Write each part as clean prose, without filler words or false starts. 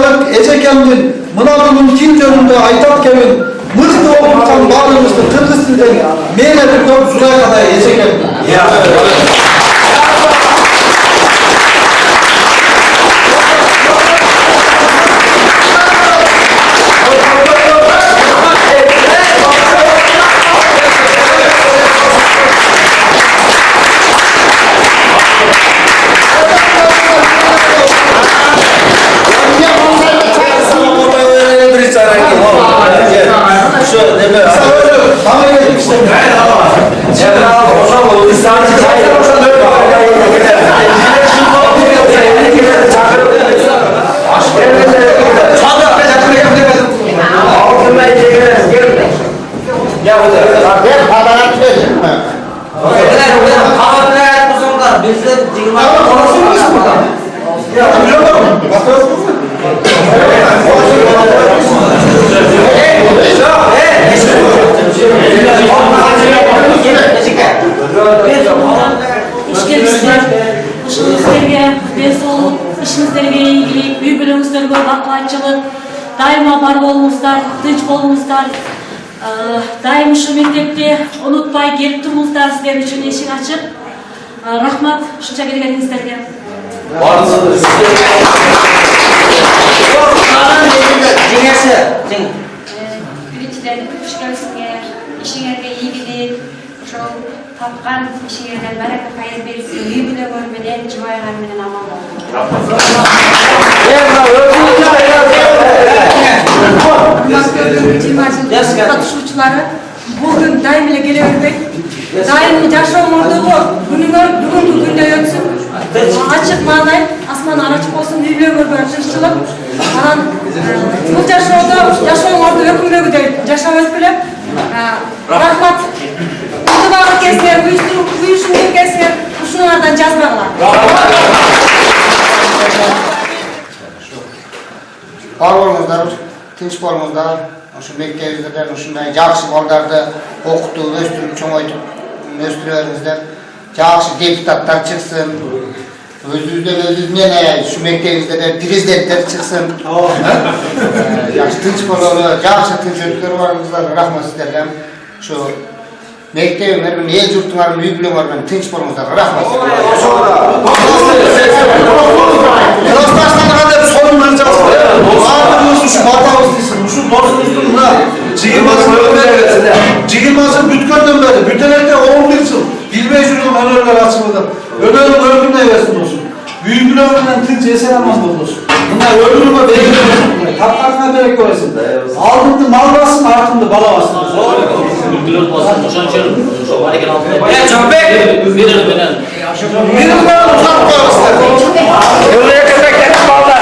Türkiye'lik Ecekem'in mınavının kim önünde aytat kemin mızdı okutan bağlımızdı Kırgız tilden meyle tutup Zulayka'da Ecekem. Daima var bolmuşlar, tinç bolmuşlar. Daim şu mektepte unutpay gelip turmuşlar sizler için eşik açıp. Rahmat, şunca gelgenizlerge. Varsınız. Birinchidan xushkelsinga, ishingizga yigilik, shu topgan ishingizdan baraka fayz bersin, uy bilan o'rmadan, chiroylar bilan omon bo'lsin. Katılışçıları bugün daim ile gelebilmek, daim yaşam olduğu bugünkü günde yoksun. Açık manay, asman açık olsun, yüzüyor görüşçülük. Bu yaşam orada hükümde gidiyor, yaşam ötülüp. Rahmat, mutlubağı kesler, uyuşumlu kesler, şunlardan cazmağlar. Var olmazlar, tinç bolmazlar. Şu mektebimizde şunday yaxşı baldardı okutup, östürüp, çoğaytıp östürüveringizler. Yaxşı deputatlar çıksın. Özünüzden şu mektebimizde de prezidentler çıksın. Yaxşı tinç bolulu, yaxşı tinç ötkürüveringizler. Rahmat sizlerden. Şu mektebimler, el yurtlarının üyüklüğü var, tinç bolmazlar. Rahmat şu batamız değilsin, şu dostumuzun buna Cigilmaz'ın bütkörden beri, bütenekte 11 yıl, 25 yılın öneriler açıldı. Önerim ölümüne versin olsun. Büyüklü ömründen tınca esen almaz olsun. Bunlar ölümüne berek kaplarına berek versin. Altında mal basın, altında bala basın. Büyüklü basın, boşançırım. Ya Çöpek! Verin beni. Benim ben uzak koyarız. Yolaya köpeklerin balda.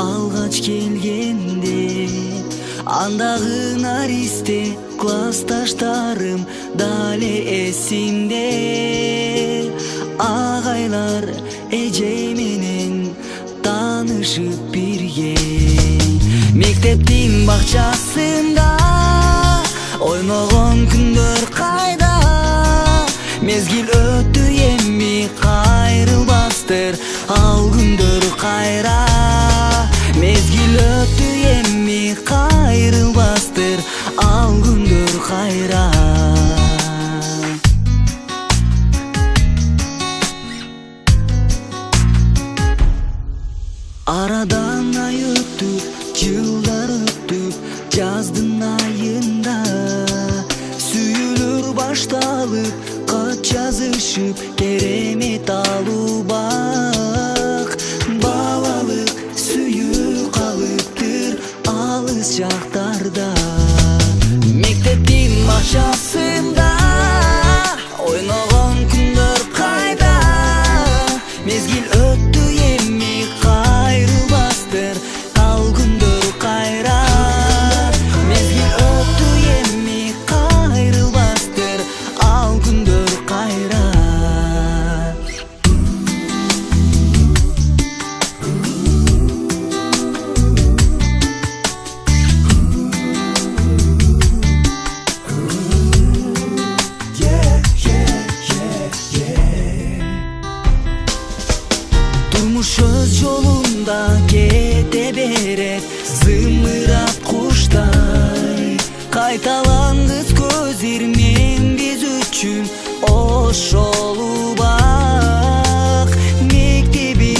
алгач келгенде андагы наристе классташтарым дале эсимде агайлар эжей менен таанышып бирген мектептин бакчасында ойногон күндөр кайда мезгил өттү эми кайрылбастыр ал күндөр кайра мезгил өттү эми кайрылбастыр ал күндөр кайра арадан ай өтүп жылдар өтүп жаздын айында сүйүлүр башталып кат жазышып керемет алубак балалык сүйүү калыптыр алыс жактарда мектептин бакчасында ойногон күндөр кайда мезгил өттү эми кайрылбастыр ал күндөр кайра мезгил өттү эми кайрылбастыр ал күндөр кайра турмуш өз жолунда кете берет зымырап куштай кайталангыс көз ирмен биз үчүн ошол убак мектеби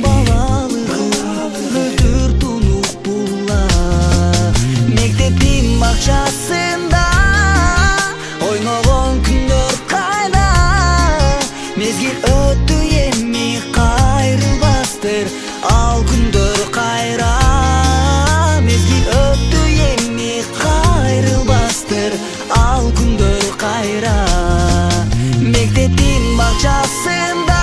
балалыгы өтүр тунук булак мектептин бакчасында ойногон күндөр кайда мезгил өттү эми кайрылбастыр ал күндөр кайра мезгил өттү эми кайрылбастыр ал күндөр кайра мектептин бакчасында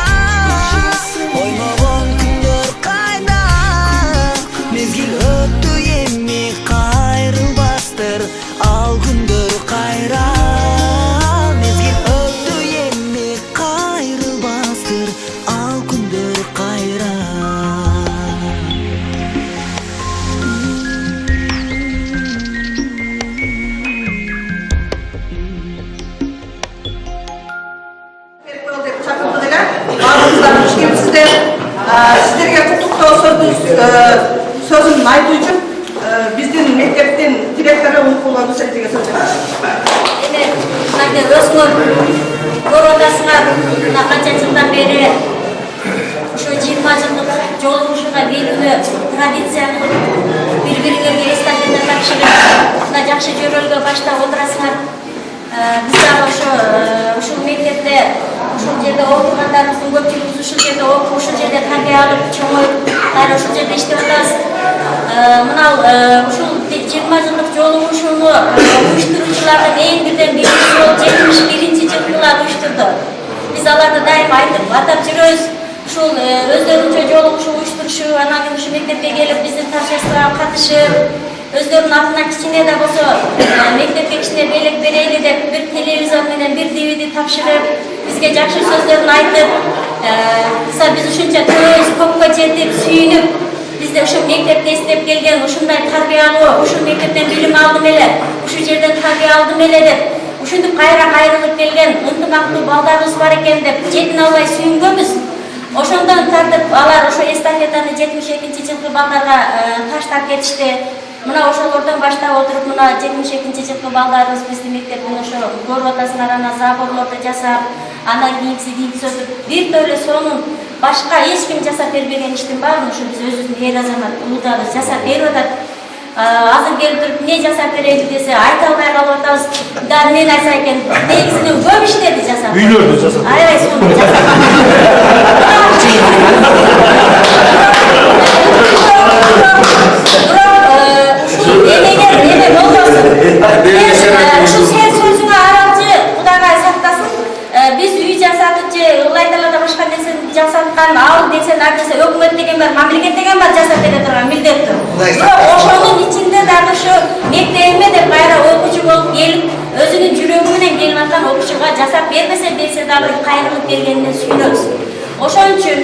ойногон күндөр кайда мезгил өттү эми кайрылбастыр ал күндөр кайра мезгил өттү эми кайрылбастыр ал күндөр кайра деп чакырды деле баарыңыздар куш келипсиздер. Сиздерге куттуктоо сөзүн айтуу үчүн биздин мектептин директору Умпулга Нусретиге сөз беребиз. Эми мына өзүңөр көрүп атасыңар, мына канча жылдан бери ошо 20 жылдык жолугушууга белгилүү традиция кылып бири-бириңерге эстафета тапшырып, мына жакшы жөрөлгө баштап отурасыңар. Биз дагы ушул мектепте ушул жерде окугандарыбыздын көпчүлүгүбүз ушул жерде окуп, ушул жерде тарбия алып, чоңоюп, дайра ушул жерде иштеп атабыз. Мына ушул 20 жылдык жолугушууну уюштуруучулардын эң бирден биринчи болуп 71-жылдыгына уюштурду. Биз аларды дайым айтып, атап жүрөбүз. Ушул өздөрүнчө жолугушуу уюштурушуу, анан кийин ушул мектепке келип биздин торжествого катышып, өздөрүнүн атынан кичине да болсо мектепке кичине белек берели деп бир телевизор менен бир DVD тапшырып, бизге жакшы сөздөрүн айтып, биз ушунча көз көккө жетип, сүйүнүп, бизде ушул мектепти эстеп келген, ушундай тарбиялуу, ушул мектептен билим алдым эле, ушул жерден тарбия алдым эле деп, ушинтип кайра кайрылып келген ынтымактуу балдарыбыз бар экен деп жетине албай сүйүнгөнбүз. Ошондон тартып алар ошо эстафетаны 72-жылкы балдарга таштап кетишти. Мына ошолордон баштап отуруп, мына 72-жылкы балдарыбыз биздин мектептин ошо көрүп атасыңар, анан заборлорду жасап, анан кийинкиси өтүп, бир төлө сонун башка эч ким жасап бербеген иштин баарын ушу биз өзүбүздүн эр азамат улударыбыз жасап берип атат. Азыр келип туруп эмне жасап берели десе, айта албай калып атабыз. Да эмнени айтса экен, негизинен көп иштерди жасап. Үйлөрдү жасап. Аябай сонун жасап. Эме болбосун. Ушул сен сөзүңө аралчы Кудагай сактасын. Биз үй жасадык же ылайдаларда башка нерсени жасаткан, ал десен, ар десе өкмөт деген бар, мамлекет деген бар жасап бере турган. ошонун ичинде дагы ушу мектебиме деп кайра окуучу болуп келип, өзүнүн жүрөгү менен келип аткан окуучуга жасап берсе дагы кайрылып келгенине сүйүнөбүз. Ошон үчүн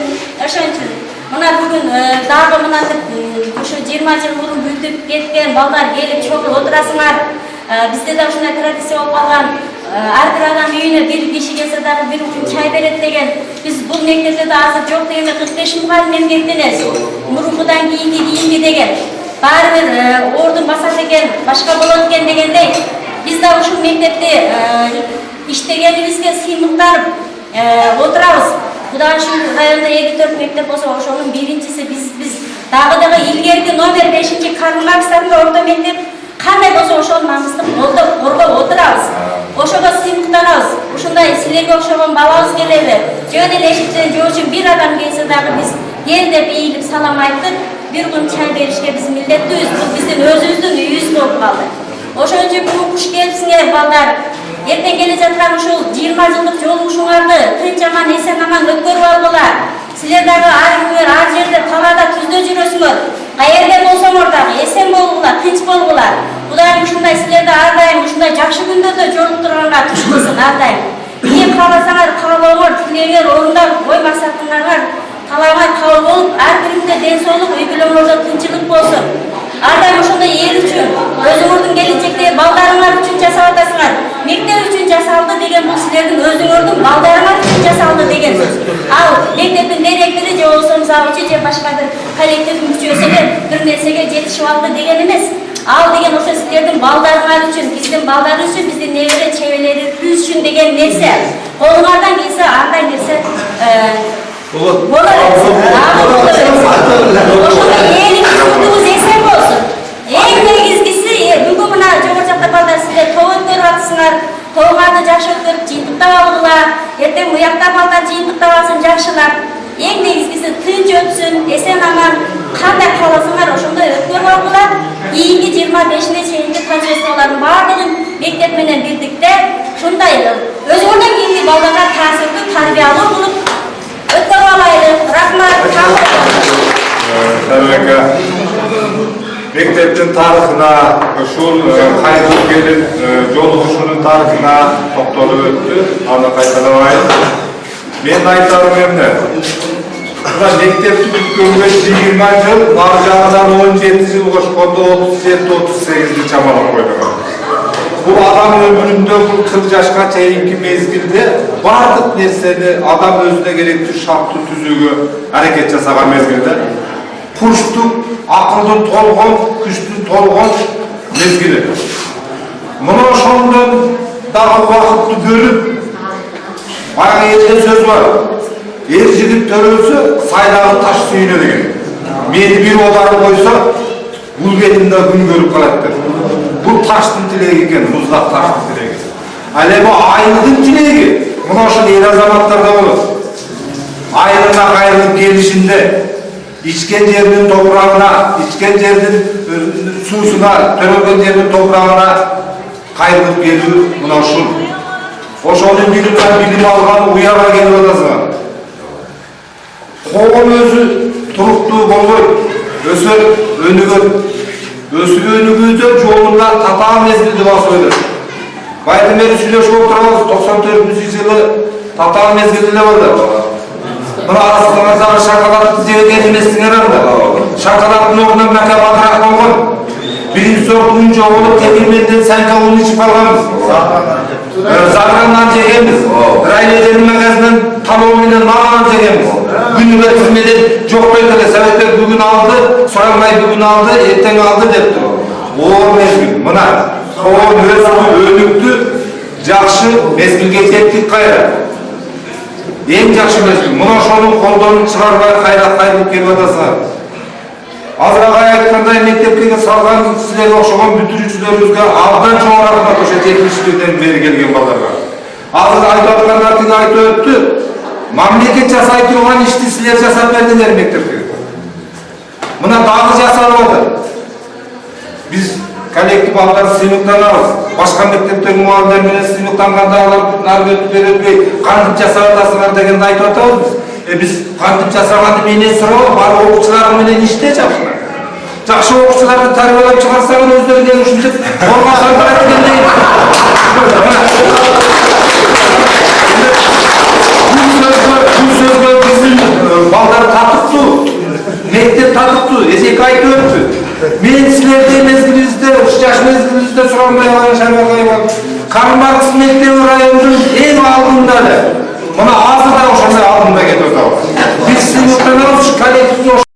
мына бүгүн дагы мынантип ушу 20 жыл мурун бүтүп кеткен балдар келип чогулуп отурасыңар. Бизде да ушундай традиция болуп калган. Ар бир адам үйүнө бир киши келсе дагы бир үчүн чай берет деген. Биз бул мектепте да азыр жок дегенде 45 мугалим эмгектенебиз. Мурункудан кийинки деген. Баары бир ордун басат экен, башка болот экен дегендей. Биз да ушул мектепте иштегенибизге сыймыктанып отурабыз. Кудай ушул районда 54 мектеп болсо, ошонун биринчиси биз дагы илгерки номер 5-чи Карл Маркс атындагы орто мектеп кандай болсо ошол намысты коргоп отурабыз. Ошого сыймыктанабыз. Ушундай силерге окшогон балабыз келеби? Жөн эле эшиктен жоо үчүн бир адам келсе дагы биз кел деп ийилип салам айтып, бир күн чай беришке биз милдеттүүбүз. Бул биздин өзүбүздүн үйүбүз болуп калды. Ошон үчүн бүгүн куш келипсиңер балдар. Эртең келе жаткан ушул 20 жылдык жолугушуңарды тынч аман эсен аман өткөрүп алгыла. Силер дагы ар күндөр ар жерде талаада түздө жүрөсүңөр. Каерде болсоңор дагы эсен болгула, тынч болгула. Кудайым ушундай силерди ар дайым ушундай жакшы күндөрдө жолуктурганга туш кылсын ар дайым. Эмне кааласаңар, каалооңор, тилегиңер орундап, ой максатыңарга талабай кабыл болуп, ар бириңизде ден соолук, үй бүлөңөрдө тынчылык болсун. Ар дайым ошондой эл үчүн, өзүңөрдүн келечектеги балдарыңар үчүн жасап атасыңар. Мектеп үчүн жасалды деген бул силердин өзүңөрдүн балдарыңар үчүн жасалды деген сөз. Ал мектептин директору же болбосо завучу же башка бир коллективдин мүчөсү бир нерсеге жетишип алды деген эмес. Ал деген ошо силердин балдарыңар үчүн, биздин балдар үчүн, биздин небере чебелерибиз үчүн деген нерсе. Колуңардан келсе андай нерсе болот. Ошондой элибиз эсен болсун. Эң негизгиси бүгүн мына жогору жакта балдар силер топ өткөрүп атсыңар. Тоңарды жакшы өткөрүп жыйынтыктап алгыла. Эртең уякта балдар жыйынтыктап алсын жакшылап. Эң негизгиси тынч өтсүн, эсен аман, кандай кааласаңар ошондой өткөрүп алгыла. Кийинки 25-не чейинки торжестволордун баардыгын мектеп менен бирдикте ушундай өзүңөрдөн кийинки балдарга таасирдүү, тарбиялуу кылып өткөрүп алайлы. Рахмат. Мектептин тарыхына, ушул кайрылып келип жолугушуунун тарыхына токтолуп өттү. Аны кайталабайын. Мен айтарым эмне? Мына мектепти бүткөнгө 20 жыл, ар жагынан 17 жыл кошкондо 37-38 чамалап койдуңар. Бул адам өмүрүндө бул 40 жашка чейинки мезгилде бардык нерсени адам өзүнө керектүү шарттуу түзүүгө аракет жасаган мезгилде курчтук, акылдын толгон, күчтүн толгон мезгили. Мына ошондон дагы убакытты бөлүп, баягы элден сөз бар. Эр жигит төрөлсө, сайдагы таш сүйүнө деген. Мени бир оодарып койсо, бул бетимде күн көрүп калат деп. Бул таштын тилеги экен, муздак таштын тилеги. Ал эми айылдын тилеги, мына ошол эр азаматтарда болот. Айылына кайрылып келишинде ичкен жердин топурагына, ичкен жердин суусуна, төрөлгөн жердин топурагына кайрылып келүү мына ушул. Ошону билим алган уяга келип атасыңар. Коом өзү туруктуу болбойт, өсөт, өнүгөт. Өсүп өнүгүүдө жолунда татаал мезгилди басып өтөт. Байдан бери сүйлөшүп отурабыз, 94-жылы татаал мезгилде болду. Мына арасыңардағы шоколадты жеген емессіңер анда. Шоколадтың орнына мәкабатырақ болған. Birinci sort uyunca olup temirmenden sence onun içip algamız. Zargandan çekemiz. Rayledenin magazından talonuyla nağan çekemiz. Günlüğe hizmeden çok böyle sebepler bugün aldı, Soranmay bugün aldı, erten aldı depti. O mezgil, buna. O önüktü, жақшы mezgilge teptik kayra. En жақшы mezgil. Buna şonun kolduğunu çıkarmaya kayrak gelip adasına. Azrağa aytқандай мектепке салған сіздерге оқшаған бүтүрүүчүлөрүбүзгө абдан чоң рахмат ошо 70-жылдан бери келген балдарга. Азыр айтып аткандардын айтып өттү. Мамлекет жасай турган ишти силер жасап бердиңер мектепке. Мына дагы жасалып атат. Биз коллектив балдар сыймыктанабыз. Башка мектептердин мугалимдер менен сыймыктанганда алар ары өтпөй кантип жасап атасыңар дегенди айтып атабыз. Biz kantip жасаганды менен суроо, бар окуучулар менен иште жакшылап. жакшы окуучуларды тарбиялап чыгарсаңар өздөрү деген ушинтип коргосаңдар дегендей. Бул сөзгө биздин балдар татыктуу, мектеп татыктуу, эсеке айтып өттү. Мен силерден мезгилибизде, 3 жаш мезгилибизде Суранбай Шаймаргаев Кармаркс мектеби райондун эң алдында эле. Мына азыр да ошондой алдында кетип атабыз. Биз сыймыктанабыз, коллективдүү